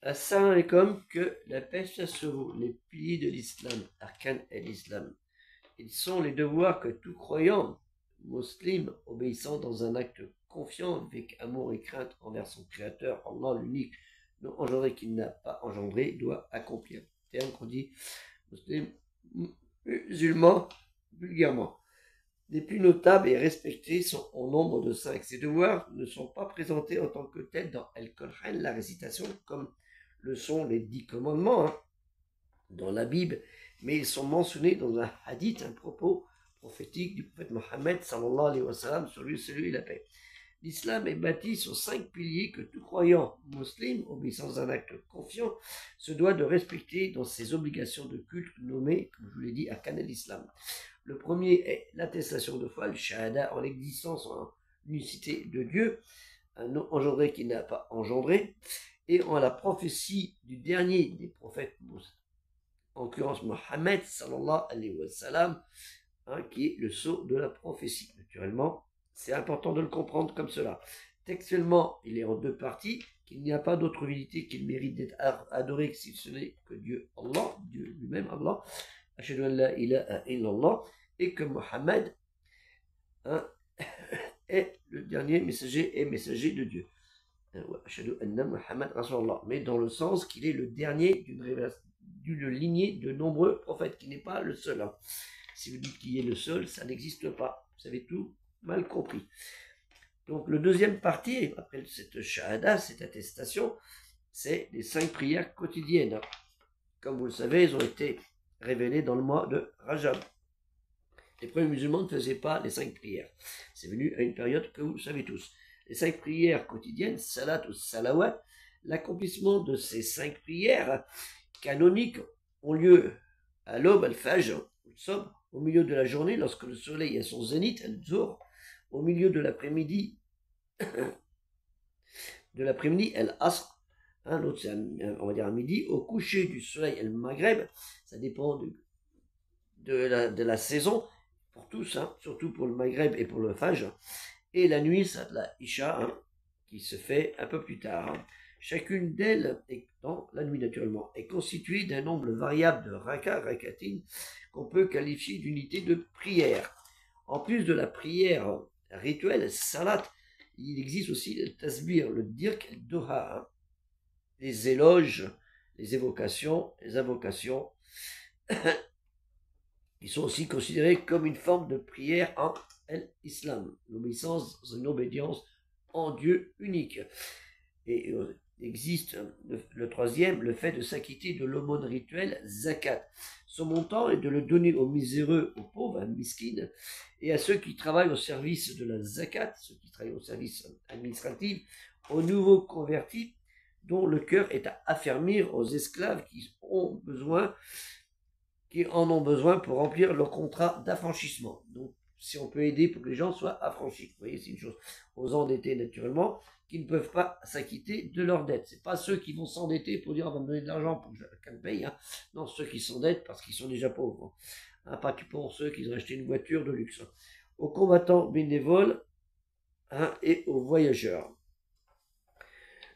Assalamu alaikum, que la paix soit sur vous, les piliers de l'islam, Arkan et l'islam. Ils sont les devoirs que tout croyant, musulman, obéissant dans un acte confiant, avec amour et crainte envers son créateur, Allah l'unique, non engendré qu'il n'a pas engendré, doit accomplir. Terme qu'on dit musulman, musulman, vulgairement. Les plus notables et respectés sont au nombre de 5. Ces devoirs ne sont pas présentés en tant que tels dans Al-Qur'an, la récitation, comme le sont les 10 commandements dans la Bible, mais ils sont mentionnés dans un hadith, un propos prophétique du prophète Mohammed sallallahu alayhi wa sallam, sur lui, celui et la paix. L'islam est bâti sur 5 piliers que tout croyant musulman, obéissant à un acte confiant, se doit de respecter dans ses obligations de culte nommées, comme je vous l'ai dit, arkan al-Islam. Le premier est l'attestation de foi, le shahada, en l'existence, en l'unicité de Dieu, un non engendré qui n'a pas engendré, et en la prophétie du dernier des prophètes, en l'occurrence Mohammed sallallahu alayhi wa sallam, qui est le sceau de la prophétie. Naturellement, c'est important de le comprendre comme cela. Textuellement, il est en deux parties, qu'il n'y a pas d'autre divinité qu'il mérite d'être adoré si ce n'est que Dieu Allah, Dieu lui-même Allah, ashhadu an la ilaha illallah, et que Mohammed est le dernier messager et messager de Dieu. Ashhadu anna Muhammad Rasulullah, mais dans le sens qu'il est le dernier d'une lignée de nombreux prophètes, qui n'est pas le seul. Si vous dites qu'il est le seul, ça n'existe pas. Vous avez tout mal compris. Donc le deuxième partie, après cette shahada, cette attestation, c'est les 5 prières quotidiennes. Comme vous le savez, elles ont été révélées dans le mois de Rajab. Les premiers musulmans ne faisaient pas les 5 prières. C'est venu à une période que vous savez tous. Les 5 prières quotidiennes, salat ou salawat, l'accomplissement de ces 5 prières canoniques ont lieu à l'aube, al-fajr, au milieu de la journée, lorsque le soleil est à son zénith, al-zuhr, au milieu de l'après-midi, al-asr, l'autre c'est, on va dire à midi, au coucher du soleil, al-maghreb, ça dépend de la saison, pour tous, surtout pour le maghreb et pour le fajr, et la nuit, c'est la isha, qui se fait un peu plus tard. Chacune d'elles, dans la nuit naturellement, est constituée d'un nombre variable de rakatin, qu'on peut qualifier d'unité de prière. En plus de la prière rituelle, salat, il existe aussi le tasbir, le dirk, le doha, les éloges, les évocations, les invocations, qui sont aussi considérés comme une forme de prière en l'islam, l'obéissance dans une obédience en Dieu unique. Et existe le troisième, le fait de s'acquitter de l'aumône rituelle zakat. Son montant est de le donner aux miséreux, aux pauvres, miskin, et à ceux qui travaillent au service de la zakat, ceux qui travaillent au service administratif, aux nouveaux convertis, dont le cœur est à affermir, aux esclaves qui en ont besoin pour remplir leur contrat d'affranchissement. Donc, si on peut aider pour que les gens soient affranchis. Vous voyez, c'est une chose. Aux endettés, naturellement, qui ne peuvent pas s'acquitter de leurs dettes. C'est pas ceux qui vont s'endetter pour dire, on va me donner de l'argent pour que je paye. Non, ceux qui s'endettent parce qu'ils sont déjà pauvres. Pas que pour ceux qui ont acheté une voiture de luxe. Aux combattants bénévoles et aux voyageurs.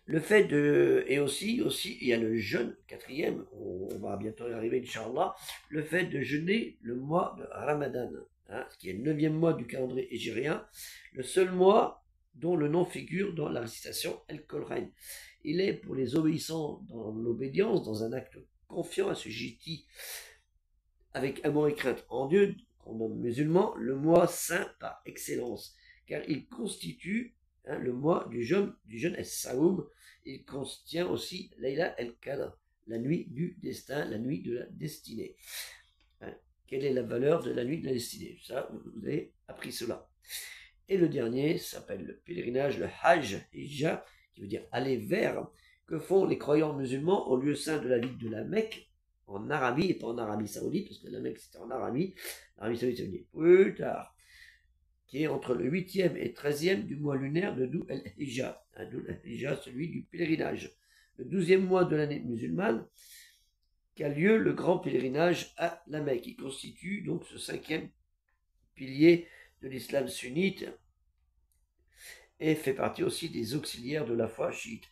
Le fait de, et aussi, il y a le jeûne, quatrième, on va bientôt y arriver, Inch'Allah, le fait de jeûner le mois de Ramadan, qui est le 9e mois du calendrier hégirien, le seul mois dont le nom figure dans la récitation El-Qur'an. Il est pour les obéissants dans l'obédience, dans un acte confiant, assujetti avec amour et crainte en Dieu, qu'on nomme musulman, le mois saint par excellence, car il constitue le mois du jeûne es-Saoum. Il contient aussi Layla el-Qadr, la nuit du destin, la nuit de la destinée. Quelle est la valeur de la nuit de la destinée? Ça, vous avez appris cela. Et le dernier s'appelle le pèlerinage, le Hajj, Hijja, qui veut dire aller vers, que font les croyants musulmans au lieu saint de la ville de la Mecque, en Arabie, et pas en Arabie Saoudite, parce que la Mecque c'était en Arabie. L'Arabie Saoudite, ça veut dire plus tard, qui est entre le 8e et 13e du mois lunaire de Dhul al-Hijja, celui du pèlerinage. Le 12e mois de l'année musulmane, qu'a lieu le grand pèlerinage à la Mecque, qui constitue donc ce 5e pilier de l'islam sunnite et fait partie aussi des auxiliaires de la foi chiite.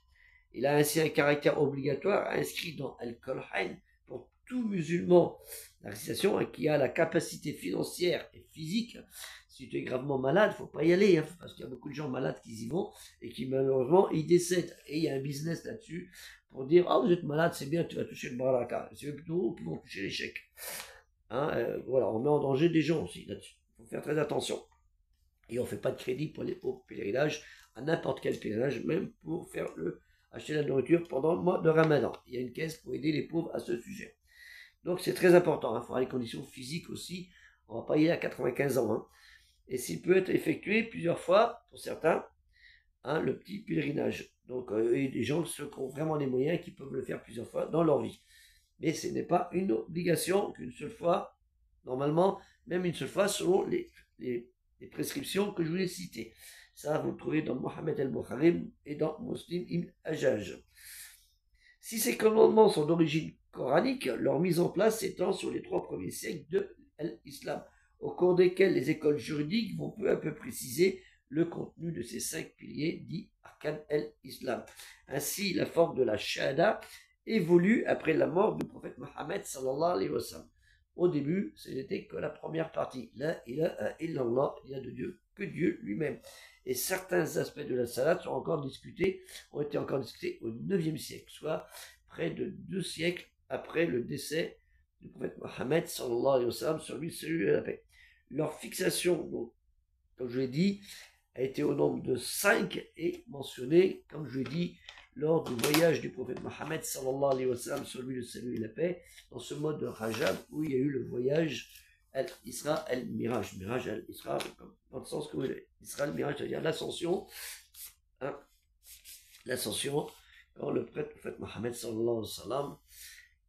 Il a ainsi un caractère obligatoire inscrit dans Al-Qur'an pour tout musulman. La récitation hein, qui a la capacité financière et physique. Si tu es gravement malade, il ne faut pas y aller, hein, parce qu'il y a beaucoup de gens malades qui y vont et qui malheureusement ils décèdent. Et il y a un business là-dessus pour dire ah vous êtes malade, c'est bien, tu vas toucher le baraka. C'est plutôt eux qui vont toucher l'échec. Hein, voilà, on met en danger des gens aussi là-dessus. Il faut faire très attention. Et on ne fait pas de crédit pour les hauts pèlerinages, à n'importe quel pèlerinage, même pour faire acheter la nourriture pendant le mois de Ramadan. Il y a une caisse pour aider les pauvres à ce sujet. Donc c'est très important, il faudra les conditions physiques aussi. On ne va pas y aller à 95 ans. Hein. Et s'il peut être effectué plusieurs fois, pour certains, hein, le petit pèlerinage. Donc et des gens, ceux qui ont vraiment les moyens, qui peuvent le faire plusieurs fois dans leur vie. Mais ce n'est pas une obligation qu'une seule fois, normalement, même une seule fois, selon les prescriptions que je vous ai citées. Ça, vous le trouvez dans Mohammed al-Bukhari et dans Muslim ibn Hajjaj. Si ces commandements sont d'origine coranique, leur mise en place s'étend sur les 3 premiers siècles de l'islam, au cours desquels les écoles juridiques vont peu à peu préciser le contenu de ces 5 piliers dits Arkan al-Islam. Ainsi, la forme de la Shahada évolue après la mort du prophète Mohammed sallallahu alayhi wa sallam. Au début, ce n'était que la première partie. La ilaha illallah, il n'y a de Dieu que Dieu lui-même. Et certains aspects de la salat ont été encore discutés au 9e siècle, soit près de 2 siècles après le décès du prophète Mohammed sallallahu alayhi wa sallam, sur lui, salut et la paix. Leur fixation, donc, comme je l'ai dit, a été au nombre de 5 et mentionnée, comme je l'ai dit, lors du voyage du prophète Mohammed sallallahu alayhi wa sallam, sur lui le salut et la paix, dans ce mois de Rajab où il y a eu le voyage Al-Isra al-Miraj. Miraj al-Isra, dans le sens que Isra al-Miraj, c'est-à-dire l'ascension, hein, l'ascension, quand le prophète Mohammed sallallahu alayhi wa sallam,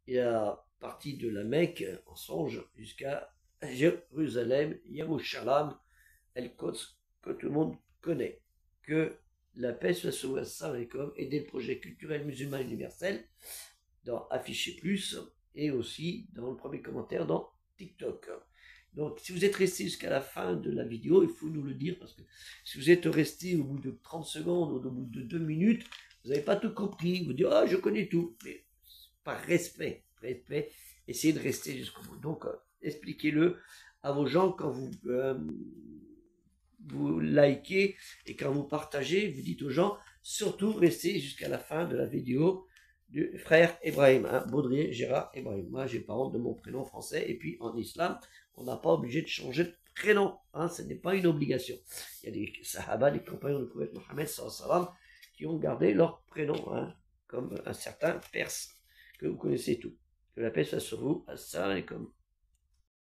il a parti de la Mecque en songe jusqu'à Jérusalem, Yerushalayim, El-Quds, que tout le monde connaît. Que la paix soit sur vous, assalamu alaikum, aider le projet culturel musulman universel dans Afficher Plus et aussi dans le premier commentaire dans TikTok. Donc, si vous êtes resté jusqu'à la fin de la vidéo, il faut nous le dire, parce que si vous êtes resté au bout de 30 secondes ou au bout de 2 minutes, vous n'avez pas tout compris. Vous dites, ah, je connais tout. Mais par respect, essayez de rester jusqu'au bout. Donc, expliquez-le à vos gens quand vous likez et quand vous partagez, vous dites aux gens, surtout restez jusqu'à la fin de la vidéo du frère Ibrahim, hein, Baudrier Gérard Ibrahim. Moi, j'ai pas honte de mon prénom français, et puis en islam, on n'a pas obligé de changer de prénom, hein, ce n'est pas une obligation. Il y a des sahaba, des compagnons du prophète Mohammed sallallahu alayhi wa sallam, qui ont gardé leur prénom, hein, comme un certain Perse, que vous connaissez tout. Que la paix soit sur vous. Assalamu alaikum.